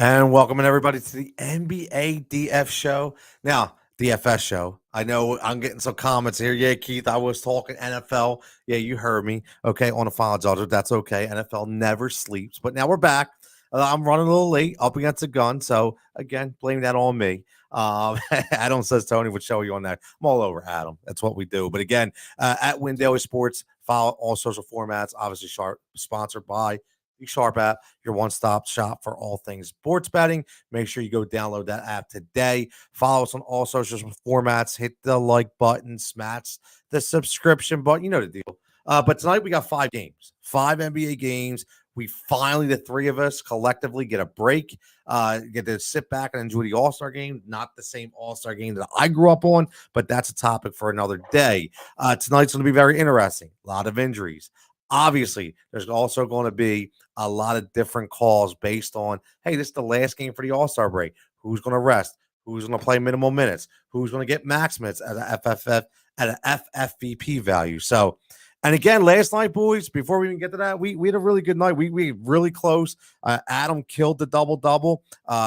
And welcome everybody to the NBA DF show. Now, DFS show. I know I'm getting some comments here. Yeah, Keith, I was talking NFL. Yeah, you heard me. Okay, on a final judge. That's okay. NFL never sleeps. But now we're back. I'm running a little late, up against a gun. So again, blame that on me. Adam says Tony would show you on that. I'm all over Adam. That's what we do. But again, at Win Daily Sports, follow all social formats. Obviously, sponsored by Sharp app, your one-stop shop for all things sports betting. Make sure you go download that app today. Follow us on all social formats. Hit the like button, smash the subscription button. You know the deal. But tonight we got 5 games, 5 NBA games. We finally, the 3 of us collectively get a break, get to sit back and enjoy the All-Star game. Not the same All-Star game that I grew up on, but that's a topic for another day. Tonight's going to be very interesting. A lot of injuries. Obviously, there's also going to be a lot of different calls based on, hey, this is the last game for the All-Star break. Who's going to rest? Who's going to play minimal minutes? Who's going to get max minutes at an FFVP value? So, and again, last night, boys, before we even get to that, we had a really good night. We really close. Adam killed the double-double.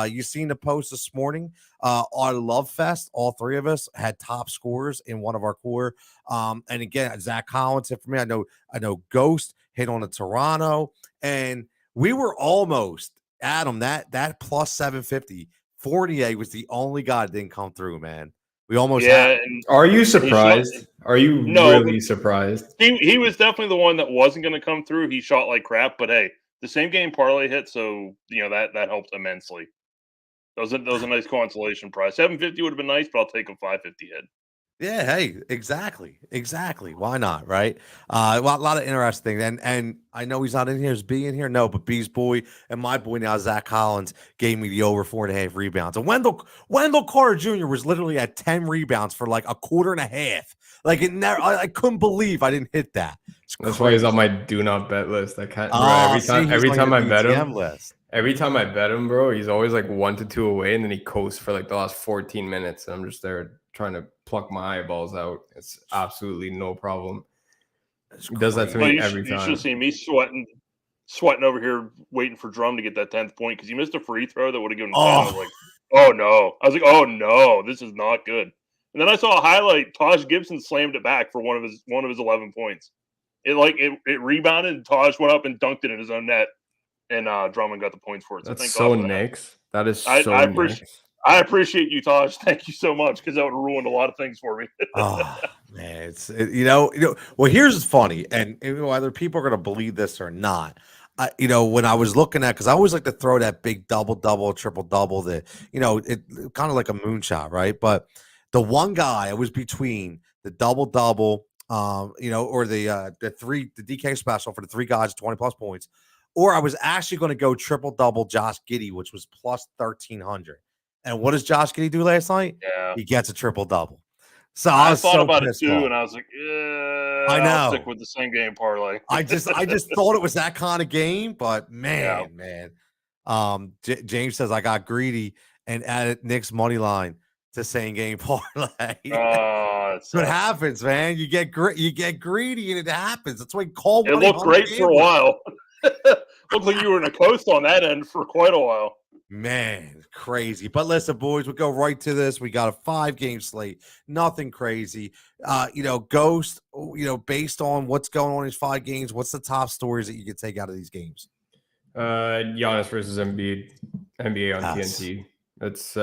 You seen the post this morning. Our Love Fest, all 3 of us had top scores in one of our core. And again, Zach Collins hit for me. I know Ghost hit on the Toronto, and we were almost Adam. That plus 750. Fournier was the only guy that didn't come through, man. We almost had. Are you surprised? Are you really surprised? He was definitely the one that wasn't going to come through. He shot like crap, but hey, the same game parlay hit, so that helped immensely. That was a nice consolation prize. 750 would have been nice, but I'll take a 550 hit. Yeah, hey, exactly. Why not, right? A lot of interesting things. And I know he's not in here. Is B in here? No, but B's boy and my boy now, Zach Collins, gave me the over 4.5 rebounds. And Wendell Carter Jr. was literally at 10 rebounds for like a quarter and a half. Like I couldn't believe I didn't hit that. That's why he's on my do not bet list. I can't. Every time I bet him, bro, he's always like 1 to 2 away, and then he coasts for like the last 14 minutes, and I'm just there trying to pluck my eyeballs out. It's absolutely no problem. He does that to me every time. You should see me sweating over here, waiting for Drum to get that 10th point because he missed a free throw that would have given him 10. I was like, oh no! I was like, oh no, this is not good. And then I saw a highlight. Taj Gibson slammed it back for one of his 11 points. It rebounded. And Taj went up and dunked it in his own net. And Drummond got the points for it. So that's so Knicks. That is so Knicks. I appreciate you, Taj. Thank you so much because that would have ruined a lot of things for me. Oh man, well, here's funny, and whether people are going to believe this or not. When I was looking at, because I always like to throw that big double, triple-double, it kind of like a moonshot, right? But the one guy, I was between the double-double, or the DK special for the 3 guys, 20+ points. Or I was actually going to go triple-double Josh Giddey, which was plus 1,300. And what does Josh Giddey do last night? Yeah. He gets a triple-double. So I thought about it too, and I was like, I know. I'll stick with the same game parlay. I just thought it was that kind of game, but man. James says I got greedy and added Nick's money line to same game parlay. That's what happens, man. You get greedy, and it happens. That's why call. It looked great for a while. Looked like you were in a coast on that end for quite a while. Man, crazy. But listen, boys, we'll go right to this. We got a 5-game slate. Nothing crazy. Ghost, based on what's going on in these 5 games, what's the top stories that you can take out of these games? Giannis versus Embiid, NBA on TNT. It's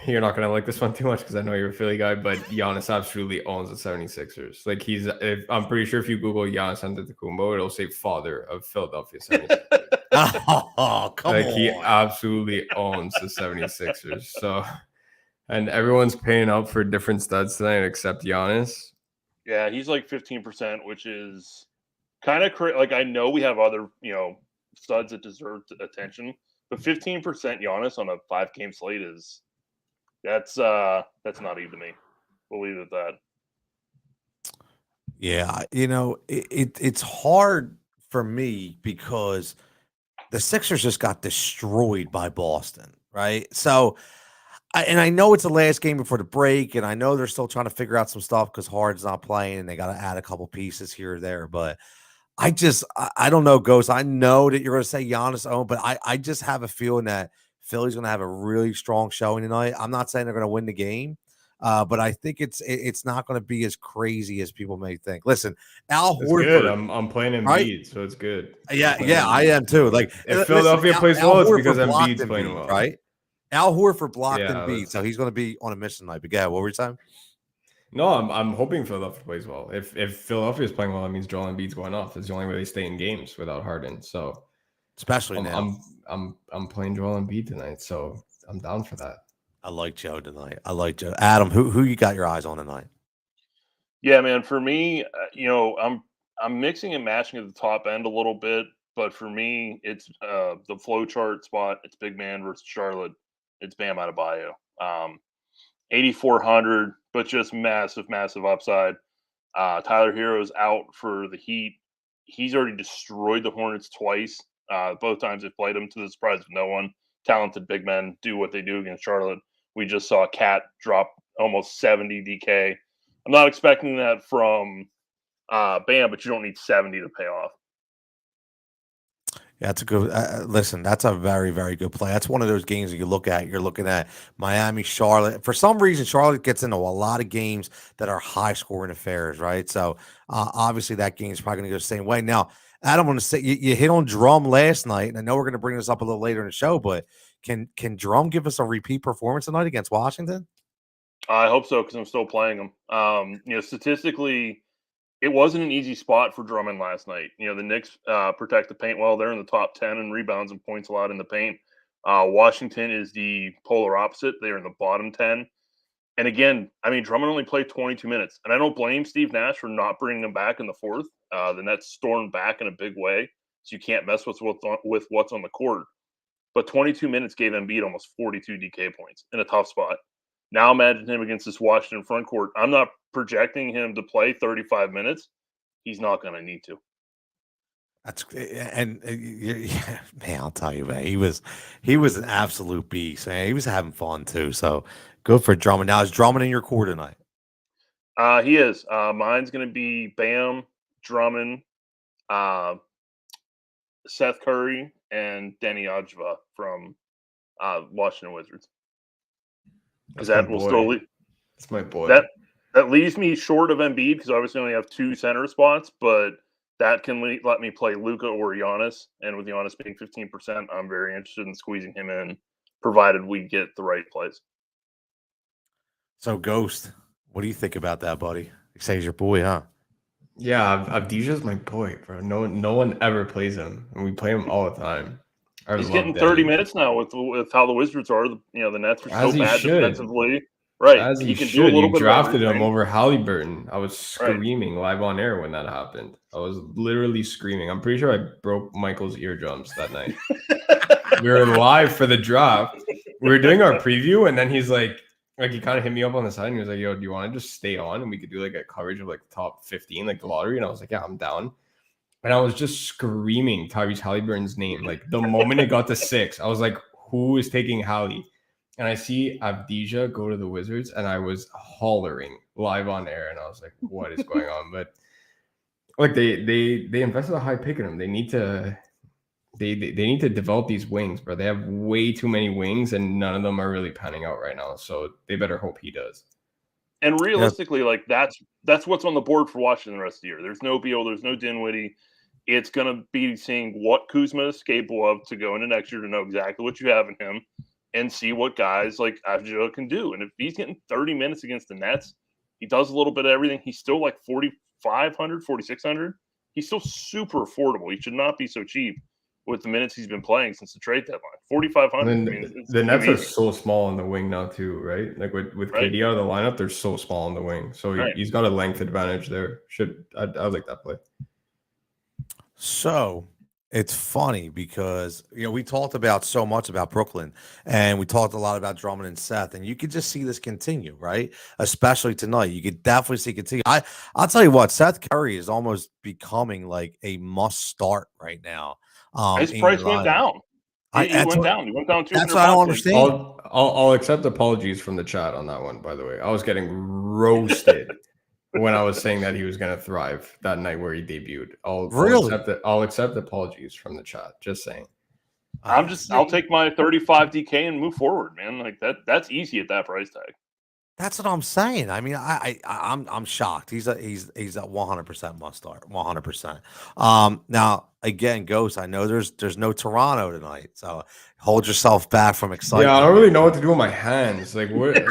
you're not gonna like this one too much because I know you're a Philly guy, but Giannis absolutely owns the 76ers. Like I'm pretty sure if you Google Giannis Antetokounmpo, it'll say father of Philadelphia 76ers. Oh, come on. He absolutely owns the 76ers. So, and everyone's paying up for different studs tonight except Giannis. Yeah, he's like 15%, which is kind of crazy. Like I know we have other studs that deserve attention. But 15% Giannis on a 5-game slate that's not even to me. We'll leave it at that. Yeah, it's hard for me because the Sixers just got destroyed by Boston, right? So, I know it's the last game before the break, and I know they're still trying to figure out some stuff because Harden's not playing, and they got to add a couple pieces here or there. But I don't know, Ghost. I know that you're going to say Giannis own, but I just have a feeling that Philly's going to have a really strong showing tonight. I'm not saying they're going to win the game, but I think it's not going to be as crazy as people may think. Listen, Al Horford. Good. I'm playing Embiid, so it's good. Yeah, I am too. Like if Philadelphia plays well, it's because Embiid's playing well, right? Al Horford blocked Embiid, so he's going to be on a mission tonight. But yeah, what were you saying? No, I'm hoping Philadelphia plays well. If Philadelphia is playing well, that means Joel Embiid's going off. It's the only way they stay in games without Harden. So, especially now, I'm playing Joel Embiid tonight, so I'm down for that. I like Joe tonight. I like Joe. Adam, who you got your eyes on tonight? Yeah, man. For me, I'm mixing and matching at the top end a little bit, but for me, it's the flow chart spot. It's big man versus Charlotte. It's Bam Adebayo. 8,400, but just massive upside. Tyler Hero's out for the Heat. He's already destroyed the Hornets twice. Both times they've played him, to the surprise of no one. Talented big men do what they do against Charlotte. We just saw Cat drop almost 70 DK. I'm not expecting that from Bam, but you don't need 70 to pay off. Yeah, that's a good. Listen, that's a very, very good play. That's one of those games that you look at. You're looking at Miami, Charlotte. For some reason, Charlotte gets into a lot of games that are high-scoring affairs, right? So obviously, that game is probably going to go the same way. Now, Adam, I want to say you hit on Drum last night, and I know we're going to bring this up a little later in the show, but can Drum give us a repeat performance tonight against Washington? I hope so, because I'm still playing him. Statistically, it wasn't an easy spot for Drummond last night. The Knicks protect the paint well. They're in the top 10 in rebounds and points allowed in the paint. Washington is the polar opposite. They're in the bottom 10. And again, Drummond only played 22 minutes. And I don't blame Steve Nash for not bringing him back in the fourth. The Nets stormed back in a big way, so you can't mess with what's on the court. But 22 minutes gave Embiid almost 42 DK points in a tough spot. Now imagine him against this Washington front court. I'm not projecting him to play 35 minutes. He's not going to need to. Man, I'll tell you, man, he was an absolute beast, man. He was having fun too. So good for Drummond. Now, is Drummond in your core tonight? He is. Mine's going to be Bam, Drummond, Seth Curry, and Denny Avdija from Washington Wizards. Because that will still leave. That's my boy. That leaves me short of Embiid because obviously I only have 2 center spots, but that can let me play Luka or Giannis. And with Giannis being 15%, I'm very interested in squeezing him in, provided we get the right plays. So, Ghost, what do you think about that, buddy? You say he's your boy, huh? Yeah, Avdija's my boy, bro. No one ever plays him, and we play him all the time. He's getting 30 minutes now with how the Wizards are. The Nets are so bad defensively. Right. As he can do a little bit. You drafted him over Halliburton. I was screaming live on air when that happened. I was literally screaming. I'm pretty sure I broke Michael's eardrums that night. We were live for the draft. We were doing our preview, and then he's like he kind of hit me up on the side, and he was like, "Yo, do you want to just stay on, and we could do like a coverage of like the top 15, like the lottery?" And I was like, "Yeah, I'm down." And I was just screaming Tyrese Halliburton's name. Like the moment it got to 6, I was like, who is taking Hallie? And I see Avdija go to the Wizards, and I was hollering live on air. And I was like, what is going on? But like they invested a high pick in him. They need to develop these wings, bro. They have way too many wings, and none of them are really panning out right now. So they better hope he does. And realistically, that's what's on the board for Washington the rest of the year. There's no Beal, there's no Dinwiddie. It's going to be seeing what Kuzma is capable of to go into next year to know exactly what you have in him and see what guys like Avdija can do. And if he's getting 30 minutes against the Nets, he does a little bit of everything. He's still like 4,500, 4,600. He's still super affordable. He should not be so cheap with the minutes he's been playing since the trade deadline. 4,500. The Nets are so small on the wing now too, right? Like with KD out of the lineup, they're so small on the wing. So he's got a length advantage there. I like that play. So it's funny because we talked about so much about Brooklyn, and we talked a lot about Drummond and Seth, and you could just see this continue, right? Especially tonight, you could definitely see it continue. I'll tell you what, Seth Curry is almost becoming like a must start right now. His price went down. He went down. He went down. That's what I don't understand. I'll accept apologies from the chat on that one. By the way, I was getting roasted. when I was saying that he was going to thrive that night where he debuted. I'll accept apologies from the chat. Just saying. I'll take my 35 DK and move forward, man. Like that's easy at that price tag. That's what I'm saying. I mean, I'm shocked. He's a 100% must start. 100%. Now again, Ghost, I know there's no Toronto tonight, so hold yourself back from excitement. Yeah, I don't really know what to do with my hands. Like what?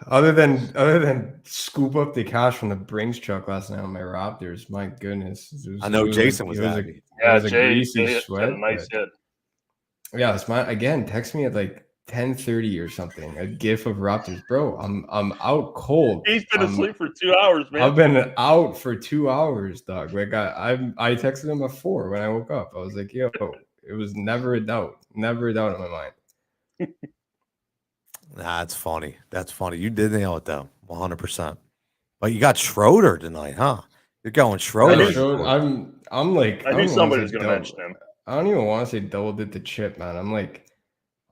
other than scoop up the cash from the Brinks truck last night on my Raptors. My goodness, I know Jason was happy. It was a greasy sweat. A nice hit. Yeah, it's again. Text me at like 10:30 or something. A gif of Raptors, bro. I'm out cold. He's been asleep for 2 hours, man. I've been out for 2 hours, dog. Like I texted him at 4 when I woke up. I was like, yo, it was never a doubt in my mind. That's funny. That's funny. You did nail it though, 100%. But you got Schroder tonight, huh? You're going Schroder. I'm like, I knew somebody was going to mention him. I don't even want to say double did the chip, man.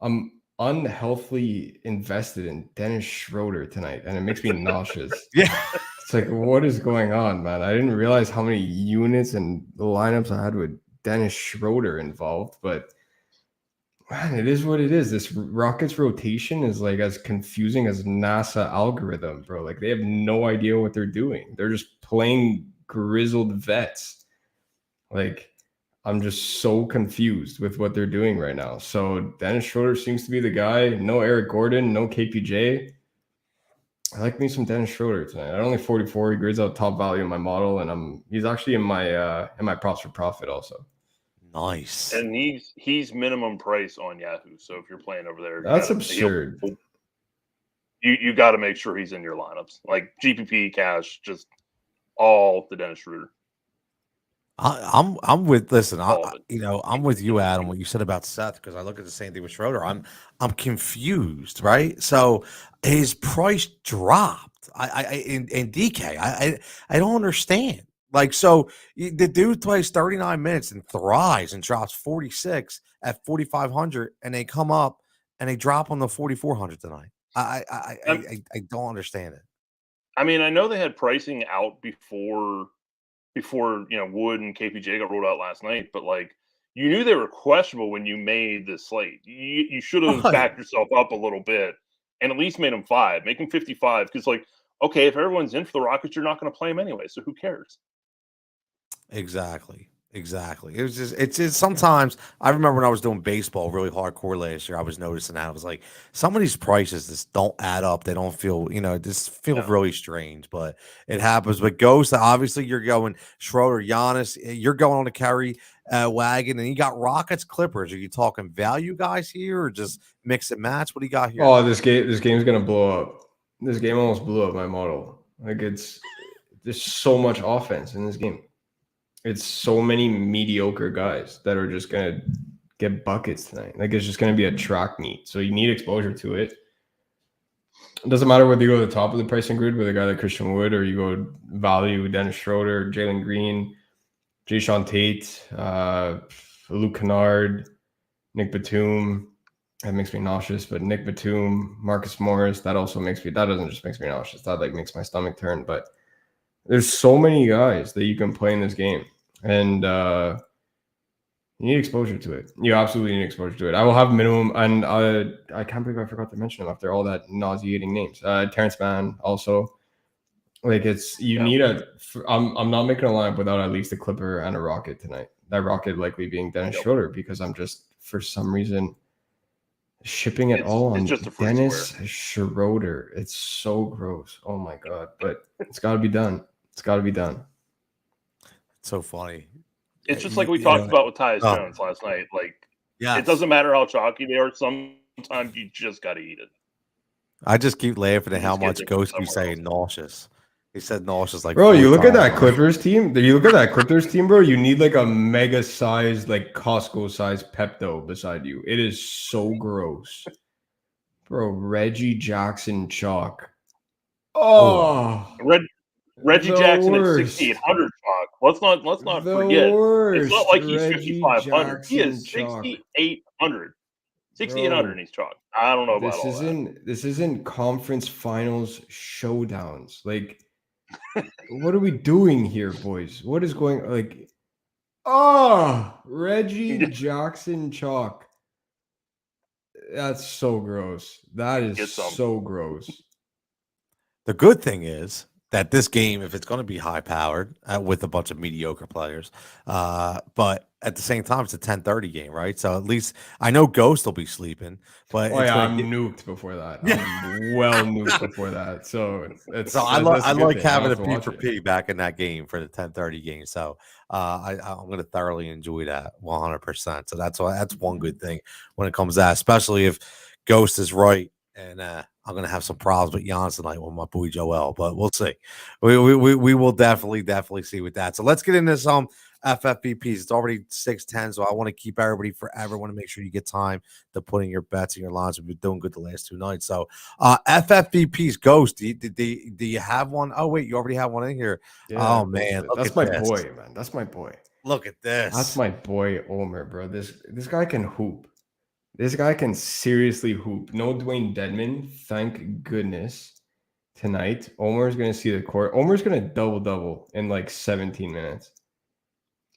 I'm unhealthily invested in Dennis Schroder tonight, and it makes me nauseous. Yeah, it's like, what is going on, man? I didn't realize how many units and the lineups I had with Dennis Schroder involved, but man, it is what it is. This Rockets rotation is like as confusing as NASA algorithm, bro. Like they have no idea what they're doing. They're just playing grizzled vets. Like I'm just so confused with what they're doing right now. So Dennis Schroder seems to be the guy. No Eric Gordon, no KPJ. I like me some Dennis Schroder tonight. At only 44, he grades out top value in my model, and he's actually in my props for profit also. Nice. And he's minimum price on Yahoo. So if you're playing over there, that's absurd. You got to make sure he's in your lineups. Like GPP, cash, just all the Dennis Schroder. I'm with. Listen, I'm with you, Adam. What you said about Seth, because I look at the same thing with Schroder. I'm confused, right? So his price dropped. In DK, I don't understand. Like, so the dude plays 39 minutes and thrives and drops 46 at 4,500, and they come up and they drop on the 4,400 tonight. I don't understand it. I mean, I know they had pricing out before Wood and KPJ got rolled out last night, but like you knew they were questionable when you made the slate. You should have backed yourself up a little bit and at least made them 5, make them 55. Because like, okay, if everyone's in for the Rockets, you're not going to play them anyway, so who cares? Exactly. It's just sometimes I remember when I was doing baseball really hardcore last year, I was noticing that I was like, some of these prices just don't add up. They don't feel, just feel really strange, but it happens. But Ghost, obviously you're going Schroder, Giannis, you're going on a carry wagon, and you got Rockets, Clippers. Are you talking value guys here or just mix and match? What do you got here? Oh, this game's gonna blow up. This game almost blew up my model. Like there's so much offense in this game. It's so many mediocre guys that are just going to get buckets tonight. Like, it's just going to be a track meet. So you need exposure to it. It doesn't matter whether you go to the top of the pricing grid with a guy like Christian Wood or you go value Dennis Schroder, Jalen Green, Jayshawn Tate, Luke Kennard, Nick Batum. That makes me nauseous. But Nick Batum, Marcus Morris, that doesn't just make me nauseous. That like makes my stomach turn. But there's so many guys that you can play in this game. And you need exposure to it. You absolutely need exposure to it. I will have minimum, and I can't believe I forgot to mention him after all that nauseating names. Terrence Mann also. Like need I'm not making a lineup without at least a Clipper and a Rocket tonight. That Rocket likely being Dennis Schroder, because I'm just for some reason shipping it all on Dennis Schroder. It's so gross. Oh my god! But it's got to be done. So funny. It's just like we talked about with Tyus Jones last night. Like, it doesn't matter how chalky they are. Sometimes you just got to eat it. I just keep laughing at how much Ghost keeps saying nauseous. He said nauseous like. Bro, you look at that Clippers team. Bro. You need like a mega size, like Costco size Pepto beside you. It is so gross, bro. Reggie Jackson chalk. Reggie Jackson at 6,800 chalk. Let's not forget. It's not like he's 5,500. He is 6,800. 6,800 and he's chalk. I don't know about all that. This isn't conference finals showdowns. Like, what are we doing here, boys? What is going like? Oh, Reggie Jackson chalk. That's so gross. That is so gross. The good thing is that this game, if it's going to be high powered with a bunch of mediocre players, but at the same time, it's a 10:30 game, right? So at least I know Ghost will be sleeping, but I'm nuked before that. I'm well nuked before that. So I like having a P for P back in that game for the 10:30 game. So I'm going to thoroughly enjoy that 100%. So that's one good thing when it comes to that, especially if Ghost is right. And I'm gonna have some problems with Giannis tonight with my boy Joel, but we'll see. We will definitely see with that. So let's get into some FFVPs. It's already 6:10, so I want to keep everybody forever. I want to make sure you get time to put in your bets and your lines. We've been doing good the last 2 nights. So FFVPs, Ghost. Do you have one? Oh wait, you already have one in here. Yeah, oh man, that's my boy, man. That's my boy. Look at this. That's my boy Omer, bro. This guy can hoop. This guy can seriously hoop. No Dwayne Dedman, thank goodness. Tonight, Omer's going to see the court. Omer's going to double in like 17 minutes.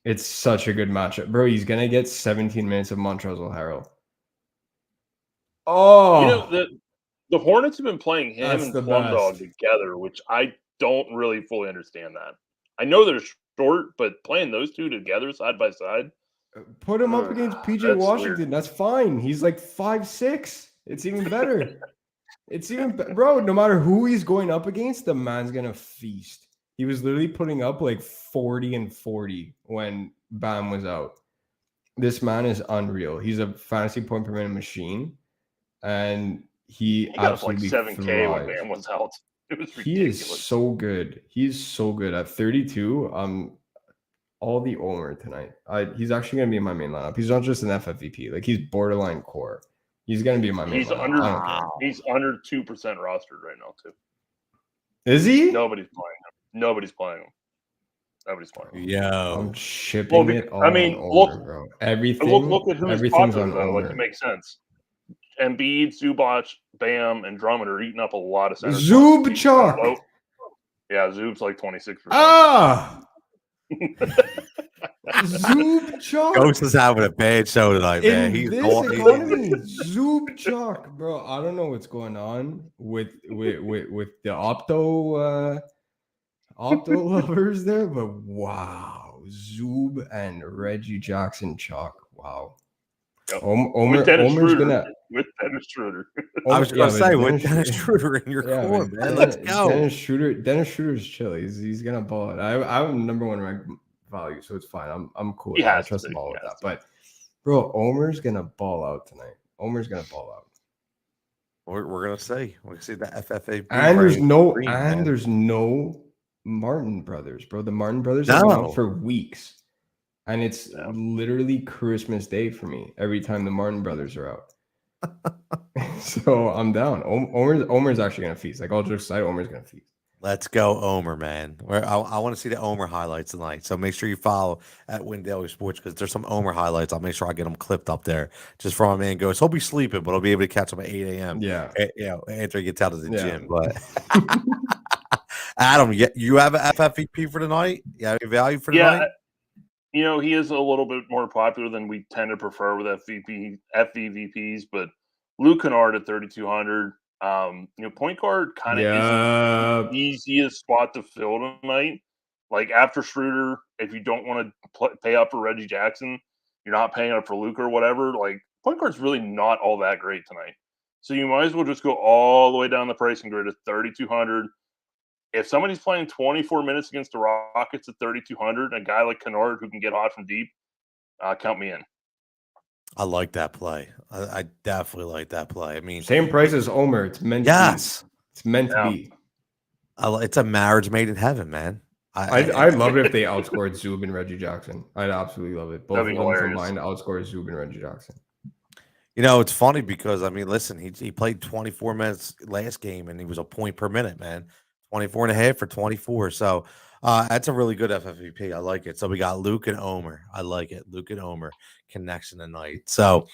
It's such a good matchup. Bro, he's going to get 17 minutes of Montrezl Harrell. Oh! You know, the Hornets have been playing him and Plum Dog together, which I don't really fully understand that. I know they're short, but playing those two together side by side, put him up against PJ Washington. Weird. That's fine. He's like 5'6". It's even better. Bro, no matter who he's going up against, the man's going to feast. He was literally putting up like 40 and 40 when Bam was out. This man is unreal. He's a fantasy point per minute machine. And he absolutely got like 7K when Bam was out. It was ridiculous. He is so good. He's so good. At 32, all the Omer tonight. He's actually going to be in my main lineup. He's not just an FFVP. Like, he's borderline core. He's going to be in my main lineup. He's under 2% rostered right now, too. Is he? Nobody's playing him. Yeah. I'm shipping it all on Omer, bro. Everything. Look at who's everything's popular, on though. Omer. Like, it makes sense. Embiid, Zubac, Bam, and Drummond are eating up a lot of center. Zub chalk. Yeah, Zub's like 26%. Ah! Zub chalk. Ghost is having a bad show tonight, man. He's economy. Zub chalk, bro. I don't know what's going on with the opto lovers there, but wow, Zub and Reggie Jackson chalk. Wow. Yep. Omer's gonna with Dennis Schroder. I was gonna say with Dennis Schroder in your core, man. Let's go. Dennis Schroder's chill. He's gonna ball it. I'm number 1 ranked value, so it's fine. I'm cool. I trust him all with that. But bro, Omer's gonna ball out tonight. We're gonna see. We're gonna see the FFA. And there's no Martin brothers, bro. The Martin brothers have been out for weeks. And it's literally Christmas Day for me every time the Martin brothers are out. So I'm down. Omer's actually going to feast. Like, all jokes aside, Omer's going to feast. Let's go, Omer, man. I want to see the Omer highlights tonight. So make sure you follow at Win Daily Sports because there's some Omer highlights. I'll make sure I get them clipped up there just for my man Ghost. He'll be sleeping, but I'll be able to catch him at 8 a.m. Yeah. After he gets out of the gym. But Adam, you have an FFVP for tonight? You have any value for tonight? You know, he is a little bit more popular than we tend to prefer with FVVPs, but Luke Kennard at 3,200. Point guard kind of is the easiest spot to fill tonight. Like, after Schroder, if you don't want to pay up for Reggie Jackson, you're not paying up for Luke or whatever. Like, point guard's really not all that great tonight. So you might as well just go all the way down the pricing grid at 3,200. If somebody's playing 24 minutes against the Rockets at 3,200, a guy like Kennard who can get hot from deep, count me in. I like that play. I definitely like that play. I mean, same price as Omer. It's meant to be. It's meant to be. It's a marriage made in heaven, man. I'd love it if they outscored Zub and Reggie Jackson. I'd absolutely love it. Both of them combined outscore Zub and Reggie Jackson. You know, it's funny because, I mean, listen, he played 24 minutes last game and he was a point per minute, man. 24 and a half for 24. So That's a really good FFVP. I like it. So we got Luke and Omer. I like it. Luke and Omer connection tonight. So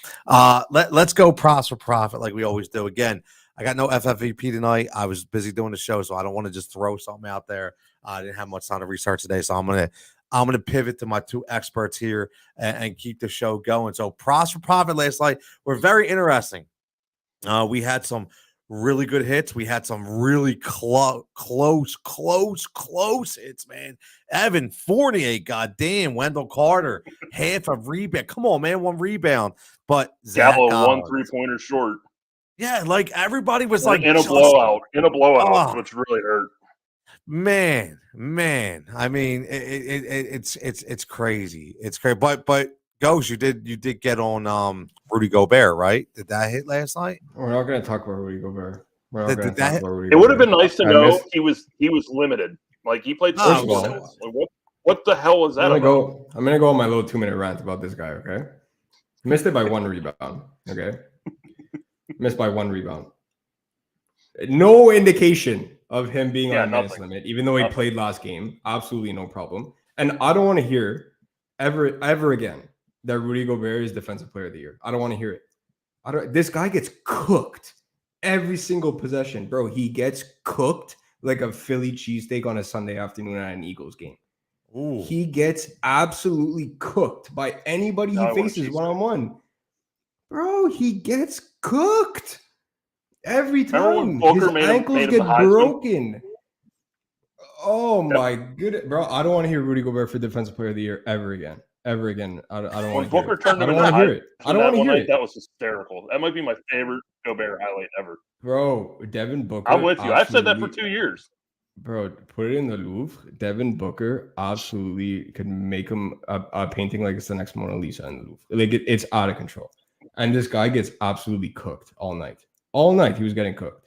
let's go props for profit like we always do. Again, I got no FFVP tonight. I was busy doing the show, so I don't want to just throw something out there. I didn't have much time to research today, so I'm gonna pivot to my two experts here and keep the show going. So props for profit last night were very interesting. We had some really good hits. We had some really close hits, man. Evan Fournier, goddamn. Wendell Carter, half a rebound. Come on, man, 1 rebound. But Zach Gallo 1 3-pointer short. Yeah, like everybody was like in a blowout, which really hurt. Man. I mean, it's crazy. It's crazy. But Ghost, you did get on Rudy Gobert, right? Did that hit last night? We're not going to talk about Rudy Gobert. It would have been nice to know he was limited. Like he played 30 minutes. Like, what the hell was that? I'm gonna go on my little 2-minute rant about this guy. Okay, missed it by 1 rebound. Okay, missed by 1 rebound. No indication of him being on a minutes limit, even though he played last game. Absolutely no problem. And I don't want to hear ever again that Rudy Gobert is Defensive Player of the Year. I don't want to hear it. This guy gets cooked every single possession, bro. He gets cooked like a Philly cheesesteak on a Sunday afternoon at an Eagles game. Ooh. He gets absolutely cooked by anybody he faces one-on-one. Bro, he gets cooked every time. His ankles get broken. Oh my goodness, bro! I don't want to hear Rudy Gobert for Defensive Player of the Year ever again. I don't want to hear it. I don't want to hear it. I don't want to hear it. That was hysterical. That might be my favorite Gobert highlight ever. Bro, Devin Booker. I'm with you. I've said that for 2 years. Bro, put it in the Louvre. Devin Booker absolutely could make him a painting like it's the next Mona Lisa in the Louvre. Like it's out of control. And this guy gets absolutely cooked all night. All night he was getting cooked.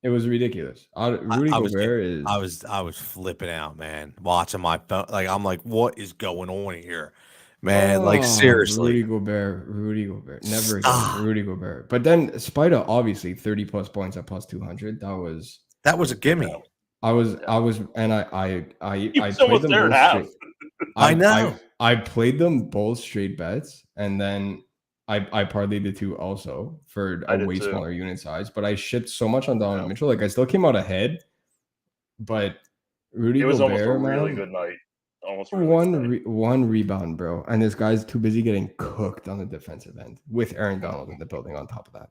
It was ridiculous. Rudy Gobert is. I was flipping out, man. Watching my phone, like I'm like, what is going on here, man? Like seriously, Rudy Gobert, never again. Rudy Gobert. But then Spida, obviously 30+ points at +200. That was a gimme. I played them there both straight. I know. I played them both straight bets, and then I parlayed the two also for a way smaller unit size, but I shipped so much on Donovan Mitchell. Like I still came out ahead, but Rudy Gobert, almost a really good night. Almost one rebound, bro. And this guy's too busy getting cooked on the defensive end with Aaron Donald in the building on top of that.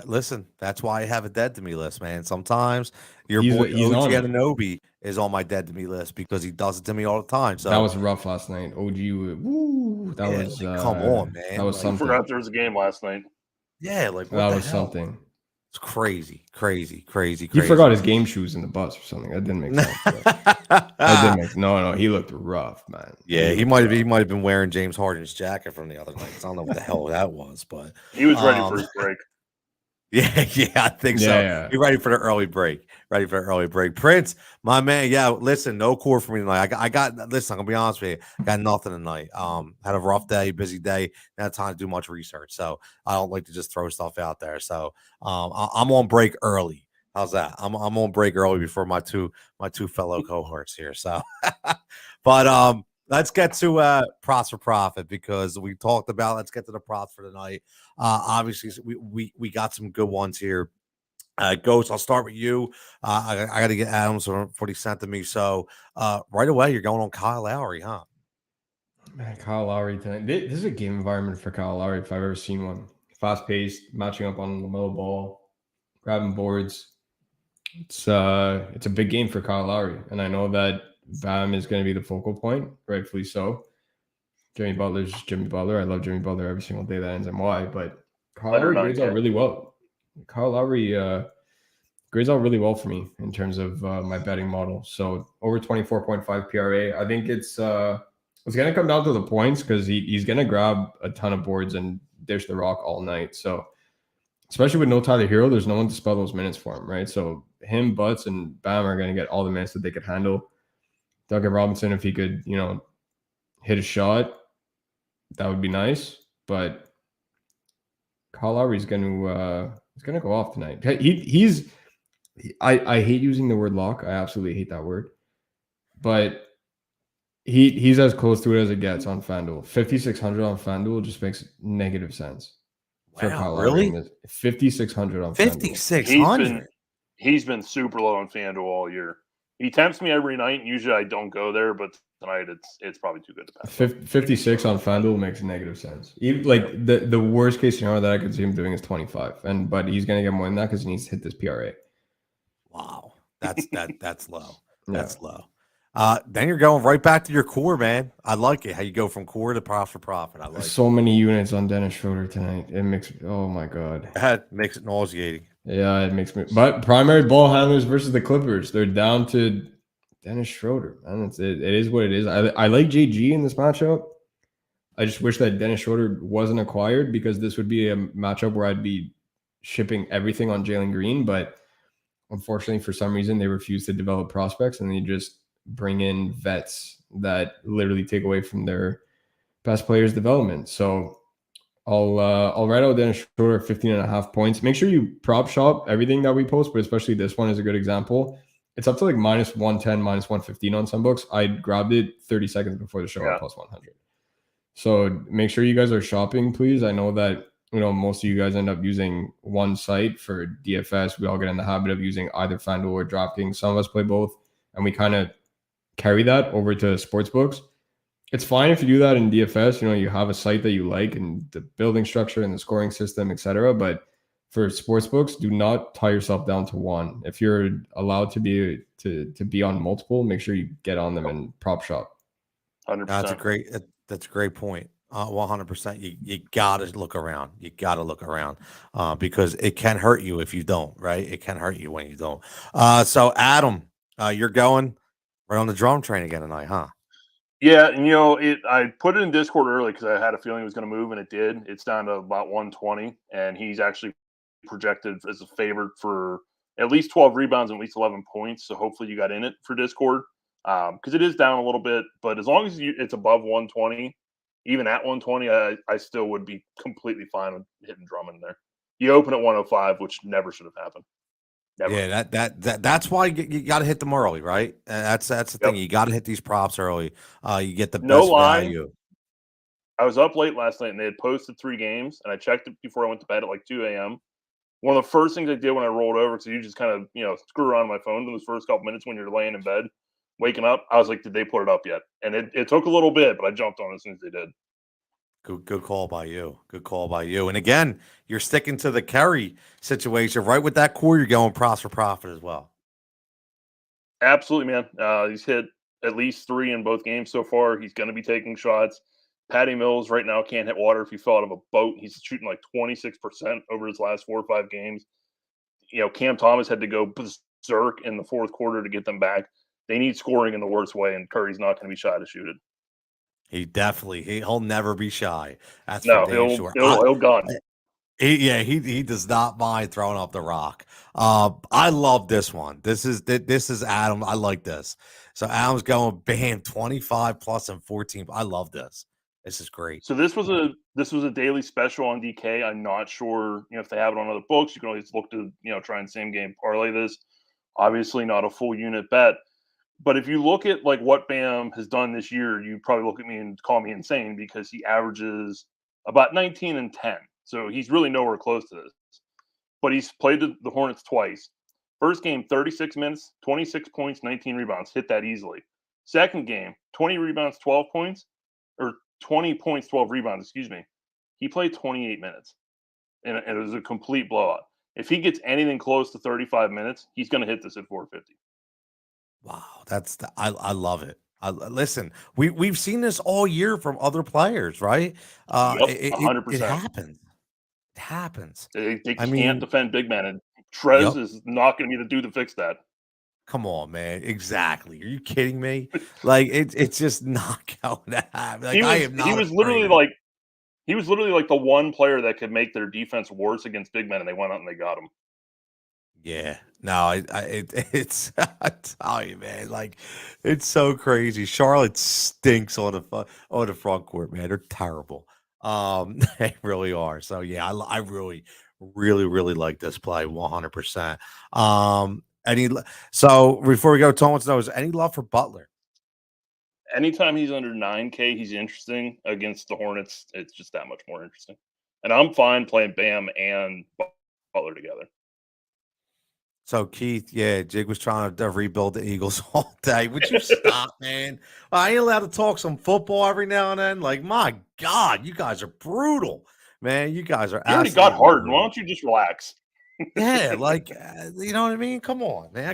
Listen, that's why I have a dead to me list, man. Sometimes your boy OG Anunoby is on my dead to me list because he does it to me all the time. So that was rough last night. OG, come on, man. That was something. I forgot there was a game last night. Yeah, like that was something. It's crazy. He forgot his game shoes in the bus or something. That didn't make sense. That didn't make. No. He looked rough, man. Yeah, he might have been wearing James Harden's jacket from the other night. I don't know what the hell that was, but he was ready for his break. Yeah, I think so. Yeah. You're ready for the early break. Prince, my man. Yeah, listen, no core for me tonight. Listen, I'm gonna be honest with you. I got nothing tonight. Had a rough day, busy day. Not had time to do much research. So I don't like to just throw stuff out there. So I'm on break early. How's that? I'm on break early before my two fellow cohorts here. So but let's get to props for profit because we talked about. Let's get to the props for tonight. Obviously, we got some good ones here. Ghost, I'll start with you. I got to get Adams for what he sent to me. So right away, you're going on Kyle Lowry, huh? Man, Kyle Lowry tonight. This is a game environment for Kyle Lowry if I've ever seen one. Fast-paced, matching up on the LaMelo Ball, grabbing boards. It's a big game for Kyle Lowry, and I know that Bam is going to be the focal point, rightfully so. Jimmy Butler's Jimmy Butler. I love Jimmy Butler every single day that ends in Y, but Kyle Lowry grades out really well. Kyle Lowry grades out really well for me in terms of my betting model. So over 24.5 PRA. I think it's going to come down to the points because he's going to grab a ton of boards and dish the rock all night. So especially with no Tyler Hero, there's no one to spell those minutes for him, right? So him, Butts, and Bam are going to get all the minutes that they could handle. Duncan Robinson, if he could, hit a shot, that would be nice. But Kyle Lowry's going to go off tonight. I hate using the word lock. I absolutely hate that word. but he's as close to it as it gets on FanDuel. 5,600 on FanDuel just makes negative sense. Wow, really? 5,600 on 5,600. He's been super low on FanDuel all year. He tempts me every night. Usually I don't go there, but tonight it's probably too good to pass. 56 on FanDuel makes negative sense. Even like the worst case scenario that I could see him doing is 25, but he's gonna get more than that because he needs to hit this PRA. Wow, that's low. That's low. Then you're going right back to your core, man. I like it. How you go from core to props for profit. I like so many units on Dennis Schroder tonight. It makes oh my god. It makes it nauseating. Yeah, it makes me. But primary ball handlers versus the Clippers, they're down to Dennis Schroder. Man, it is what it is. I like JG in this matchup. I just wish that Dennis Schroder wasn't acquired because this would be a matchup where I'd be shipping everything on Jalen Green. But unfortunately, for some reason, they refuse to develop prospects and they just bring in vets that literally take away from their best players' development. So I'll write out Dennis Schroder 15.5 points. Make sure you prop shop everything that we post, but especially this one is a good example. It's up to like minus 110, minus 115 on some books. I grabbed it 30 seconds before the show at plus 100. So make sure you guys are shopping, please. I know that most of you guys end up using one site for DFS. We all get in the habit of using either FanDuel or DraftKings. Some of us play both, and we kind of carry that over to sports books. It's fine if you do that in DFS. You have a site that you like and the building structure and the scoring system, etc. But for sports books, do not tie yourself down to one. If you're allowed to be on multiple, make sure you get on them and prop shop. 100%. That's a great point. 100%. You gotta look around. You gotta look around because it can hurt you if you don't. Right? It can hurt you when you don't. So Adam, you're going right on the drum train again tonight, huh? Yeah, and I put it in Discord early because I had a feeling it was going to move, and it did. It's down to about 120, and he's actually projected as a favorite for at least 12 rebounds and at least 11 points. So hopefully you got in it for Discord because it is down a little bit. But as long as it's above 120, even at 120, I still would be completely fine with hitting Drummond there. You open at 105, which never should have happened. Never. Yeah, that's why you got to hit them early, right? And that's the thing. You got to hit these props early. You get the best value. I was up late last night, and they had posted 3 games, and I checked it before I went to bed at like 2 a.m. One of the first things I did when I rolled over, because you just kind of screw around on my phone in those first couple minutes when you're laying in bed, waking up, I was like, did they put it up yet? And it took a little bit, but I jumped on it as soon as they did. Good call by you. Good call by you. And again, you're sticking to the Curry situation, right? With that core, you're going props for profit as well. Absolutely, man. He's hit at least 3 in both games so far. He's going to be taking shots. Patty Mills right now can't hit water if he fell out of a boat. He's shooting like 26% over his last 4 or 5 games. Cam Thomas had to go berserk in the fourth quarter to get them back. They need scoring in the worst way, and Curry's not going to be shy to shoot it. He'll never be shy. That's no, for damn sure. He'll gun. He does not mind throwing up the rock. I love this one. This is Adam. I like this. So Adam's going bam 25 plus and 14. I love this. This is great. So this was a daily special on DK. I'm not sure if they have it on other books. You can always look to try and same game parlay this. Obviously not a full unit bet. But if you look at like what Bam has done this year, you probably look at me and call me insane because he averages about 19 and 10. So he's really nowhere close to this. But he's played the Hornets twice. First game, 36 minutes, 26 points, 19 rebounds. Hit that easily. Second game, 20 rebounds, 12 points. Or 20 points, 12 rebounds, excuse me. He played 28 minutes. And it was a complete blowout. If he gets anything close to 35 minutes, he's going to hit this at 450. Wow, I love it. Listen, we've seen this all year from other players, right? 100%. It happens. It happens. They can't defend big men, and Trez is not going to be the dude to fix that. Come on, man. Exactly. Are you kidding me? Like it's just not going to happen. Like he was literally like the one player that could make their defense worse against big men, and they went out and they got him. Yeah, no, it's I tell you, man, like it's so crazy. Charlotte stinks on the front court, man. They're terrible. They really are. So yeah, I really like this play 100%. So before we go, Thomas knows any love for Butler? anytime he's under 9K, he's interesting. Against the Hornets, it's just that much more interesting. And I'm fine playing Bam and Butler together. So, Keith, yeah, Jig was trying to rebuild the Eagles all day. Would you stop, man? I ain't allowed to talk some football every now and then. Like, my God, you guys are brutal, man. You guys are. You already got hard. Why don't you just relax? Yeah, like you know what I mean? Come on, man. I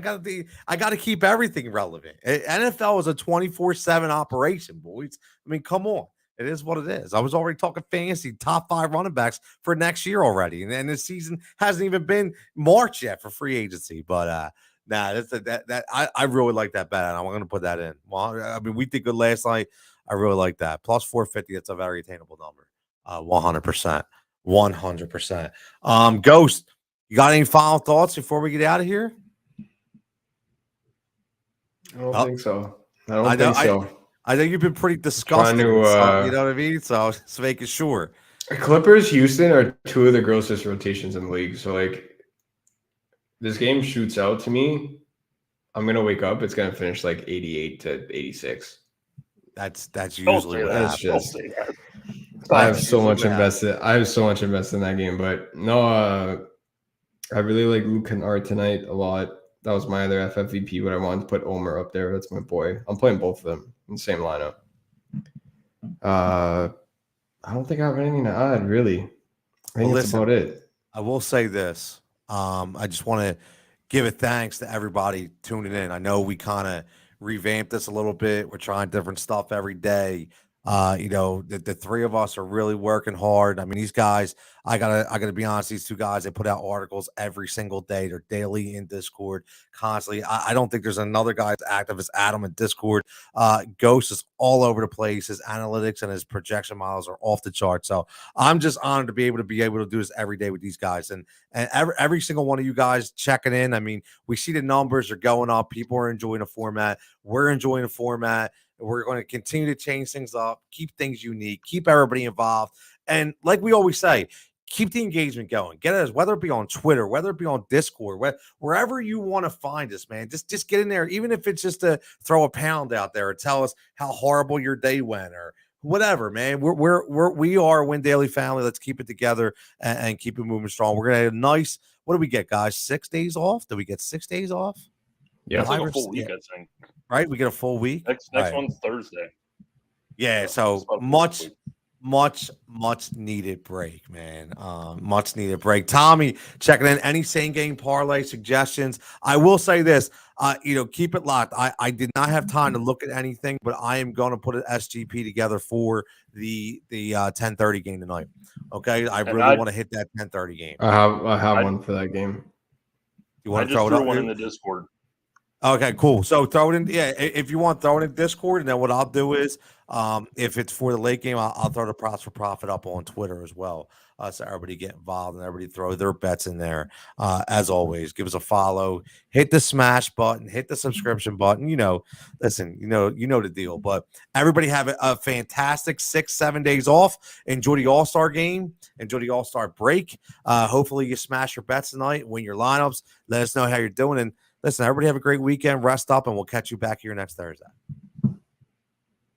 got to keep everything relevant. NFL is a 24/7 operation, boys. I mean, come on. It is what it is. I was already talking fantasy top 5 running backs for next year already, and this season hasn't even been March yet for free agency. But I really like that bet, and I'm going to put that in. Well, I mean, we did good last night. I really like that. Plus 450. That's a very attainable number. 100%. 100%. Ghost. You got any final thoughts before we get out of here? I don't think so. I don't think so. I think you've been pretty disgusting. You know what I mean? So just making sure. Clippers, Houston are 2 of the grossest rotations in the league. So, like, this game shoots out to me. I'm going to wake up. It's going to finish like 88 to 86. That's usually what happens. I have so much invested. I have so much invested in that game. But no, I really like Luke Kennard tonight a lot. That was my other FFVP, but I wanted to put Omer up there. That's my boy. I'm playing both of them in the same lineup. I don't think I have anything to add, really. I think that's about it. I will say this. I just want to give a thanks to everybody tuning in. I know we kind of revamped this a little bit. We're trying different stuff every day. The 3 of us are really working hard. I mean, these guys, I gotta be honest, these 2 guys, they put out articles every single day. They're daily in Discord constantly. I don't think there's another guy as active as Adam in Discord. Ghost is all over the place. His analytics and his projection models are off the chart. So I'm just honored to be able to do this every day with these guys. And every single one of you guys checking in. I mean, we see the numbers are going up. People are enjoying the format. We're enjoying the format. We're going to continue to change things up, keep things unique, keep everybody involved. And like we always say, keep the engagement going. Get us, whether it be on Twitter, whether it be on Discord, wherever you want to find us, man. Just get in there, even if it's just to throw a pound out there or tell us how horrible your day went or whatever, man. We are a Win Daily family. Let's keep it together and keep it moving strong. We're gonna have a nice. What do we get, guys? 6 days off? Do we get 6 days off? Yeah, it's like a full week, I think. Right, we get a full week. Next one's Thursday. Yeah, so much needed break, man. Much needed break. Tommy checking in. Any same game parlay suggestions? I will say this. Keep it locked. I did not have time to look at anything, but I am going to put an SGP together for the 10:30 game tonight. Okay, I really want to hit that 10:30 game. I have one for that game. You want to throw it up? One in the Discord. Okay, cool. So throw it in. Yeah, if you want, throw it in Discord, and then what I'll do is, if it's for the late game, I'll throw the props for profit up on Twitter as well, so everybody get involved and everybody throw their bets in there. As always, give us a follow, hit the smash button, hit the subscription button. Listen, you know the deal. But everybody have a fantastic 6-7 days off. Enjoy the All-Star game. Enjoy the All-Star break. Hopefully you smash your bets tonight, win your lineups. Let us know how you're doing. And listen, everybody have a great weekend. Rest up, and we'll catch you back here next Thursday.